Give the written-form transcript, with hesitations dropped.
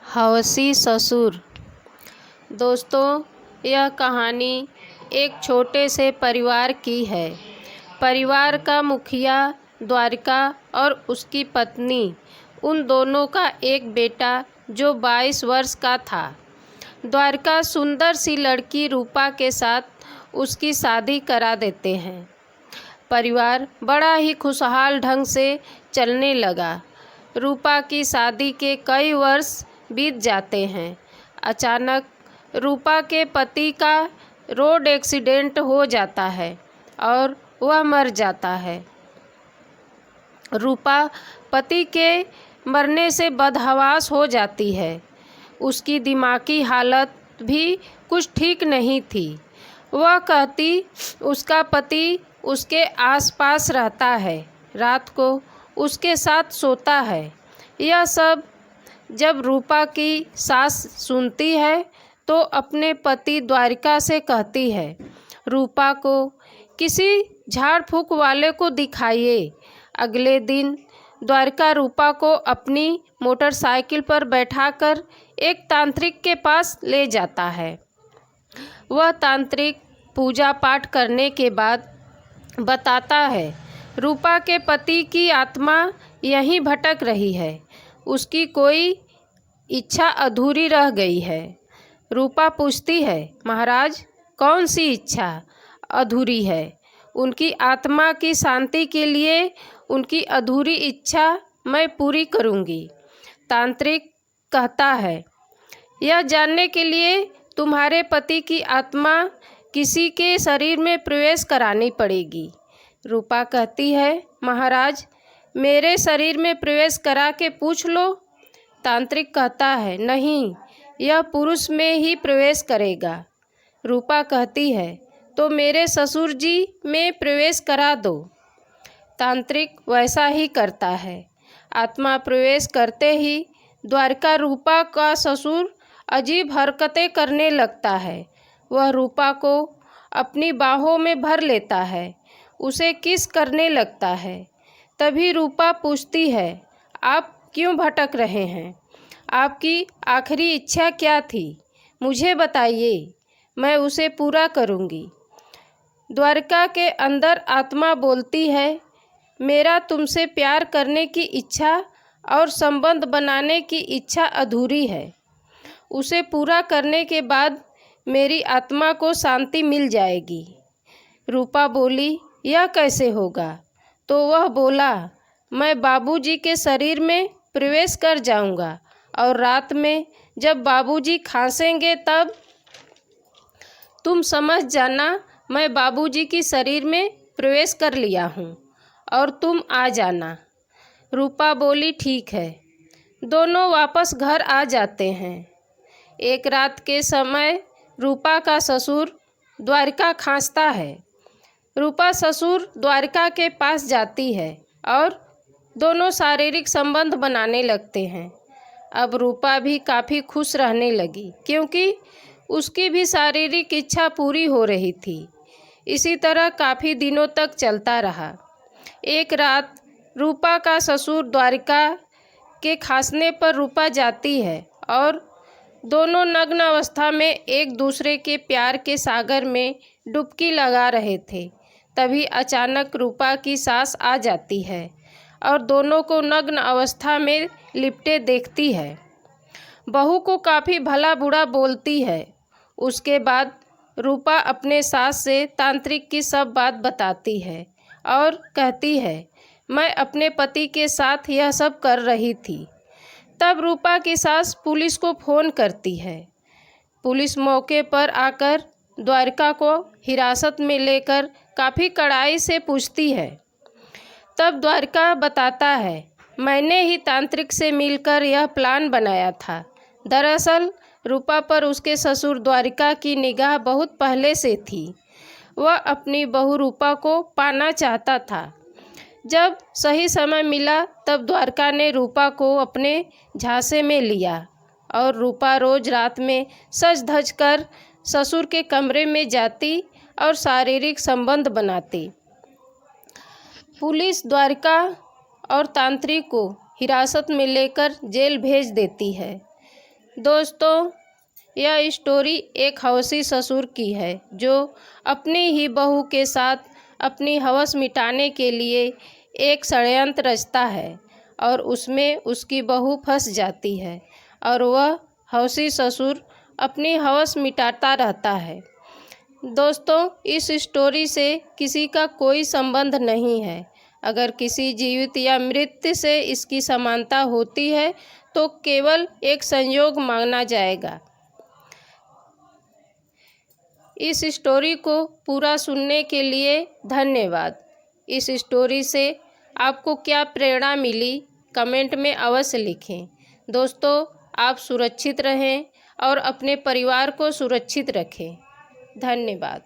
हवसी ससुर। दोस्तों, यह कहानी एक छोटे से परिवार की है। परिवार का मुखिया द्वारिका और उसकी पत्नी, उन दोनों का एक बेटा जो 22 वर्ष का था। द्वारिका सुंदर सी लड़की रूपा के साथ उसकी शादी करा देते हैं। परिवार बड़ा ही खुशहाल ढंग से चलने लगा। रूपा की शादी के कई वर्ष बीत जाते हैं। अचानक रूपा के पति का रोड एक्सीडेंट हो जाता है और वह मर जाता है। रूपा पति के मरने से बदहवास हो जाती है। उसकी दिमागी हालत भी कुछ ठीक नहीं थी। वह कहती उसका पति उसके आसपास रहता है, रात को उसके साथ सोता है। यह सब जब रूपा की सास सुनती है तो अपने पति द्वारिका से कहती है, रूपा को किसी झाड़ फूक वाले को दिखाइए। अगले दिन द्वारिका रूपा को अपनी मोटरसाइकिल पर बैठाकर एक तांत्रिक के पास ले जाता है। वह तांत्रिक पूजा पाठ करने के बाद बताता है, रूपा के पति की आत्मा यहीं भटक रही है। उसकी कोई इच्छा अधूरी रह गई है। रूपा पूछती है, महाराज, कौन सी इच्छा अधूरी है? उनकी आत्मा की शांति के लिए उनकी अधूरी इच्छा मैं पूरी करूंगी। तांत्रिक कहता है, यह जानने के लिए तुम्हारे पति की आत्मा किसी के शरीर में प्रवेश करानी पड़ेगी। रूपा कहती है, महाराज, मेरे शरीर में प्रवेश करा के पूछ लो। तांत्रिक कहता है, नहीं, यह पुरुष में ही प्रवेश करेगा। रूपा कहती है, तो मेरे ससुर जी में प्रवेश करा दो। तांत्रिक वैसा ही करता है। आत्मा प्रवेश करते ही द्वारिका रूपा का ससुर अजीब हरकतें करने लगता है। वह रूपा को अपनी बाहों में भर लेता है, उसे किस करने लगता है। तभी रूपा पूछती है, आप क्यों भटक रहे हैं? आपकी आखिरी इच्छा क्या थी? मुझे बताइए, मैं उसे पूरा करूंगी। द्वारिका के अंदर आत्मा बोलती है, मेरा तुमसे प्यार करने की इच्छा और संबंध बनाने की इच्छा अधूरी है। उसे पूरा करने के बाद मेरी आत्मा को शांति मिल जाएगी। रूपा बोली, यह कैसे होगा? तो वह बोला, मैं बाबूजी के शरीर में प्रवेश कर जाऊंगा और रात में जब बाबूजी खांसेंगे तब तुम समझ जाना मैं बाबूजी की शरीर में प्रवेश कर लिया हूँ और तुम आ जाना। रूपा बोली, ठीक है। दोनों वापस घर आ जाते हैं। एक रात के समय रूपा का ससुर द्वारिका खांसता है। रूपा ससुर द्वारिका के पास जाती है और दोनों शारीरिक संबंध बनाने लगते हैं। अब रूपा भी काफ़ी खुश रहने लगी क्योंकि उसकी भी शारीरिक इच्छा पूरी हो रही थी। इसी तरह काफ़ी दिनों तक चलता रहा। एक रात रूपा का ससुर द्वारिका के खांसने पर रूपा जाती है और दोनों नग्न अवस्था में एक दूसरे के प्यार के सागर में डुबकी लगा रहे थे। तभी अचानक रूपा की सास आ जाती है और दोनों को नग्न अवस्था में लिपटे देखती है। बहू को काफ़ी भला बुरा बोलती है। उसके बाद रूपा अपने सास से तांत्रिक की सब बात बताती है और कहती है, मैं अपने पति के साथ यह सब कर रही थी। तब रूपा की सास पुलिस को फ़ोन करती है। पुलिस मौके पर आकर द्वारिका को हिरासत में लेकर काफ़ी कड़ाई से पूछती है। तब द्वारिका बताता है, मैंने ही तांत्रिक से मिलकर यह प्लान बनाया था। दरअसल रूपा पर उसके ससुर द्वारिका की निगाह बहुत पहले से थी। वह अपनी बहू रूपा को पाना चाहता था। जब सही समय मिला तब द्वारिका ने रूपा को अपने झांसे में लिया और रूपा रोज रात में सज धज कर ससुर के कमरे में जाती और शारीरिक संबंध बनाती। पुलिस द्वारिका और तांत्रिक को हिरासत में लेकर जेल भेज देती है। दोस्तों, यह स्टोरी एक हवसी ससुर की है जो अपनी ही बहू के साथ अपनी हवस मिटाने के लिए एक षड्यंत्र रचता है और उसमें उसकी बहू फंस जाती है और वह हवसी ससुर अपनी हवस मिटाता रहता है। दोस्तों, इस स्टोरी से किसी का कोई संबंध नहीं है। अगर किसी जीवित या मृत से इसकी समानता होती है तो केवल एक संयोग माना जाएगा। इस स्टोरी को पूरा सुनने के लिए धन्यवाद। इस स्टोरी से आपको क्या प्रेरणा मिली, कमेंट में अवश्य लिखें। दोस्तों, आप सुरक्षित रहें और अपने परिवार को सुरक्षित रखें। धन्यवाद।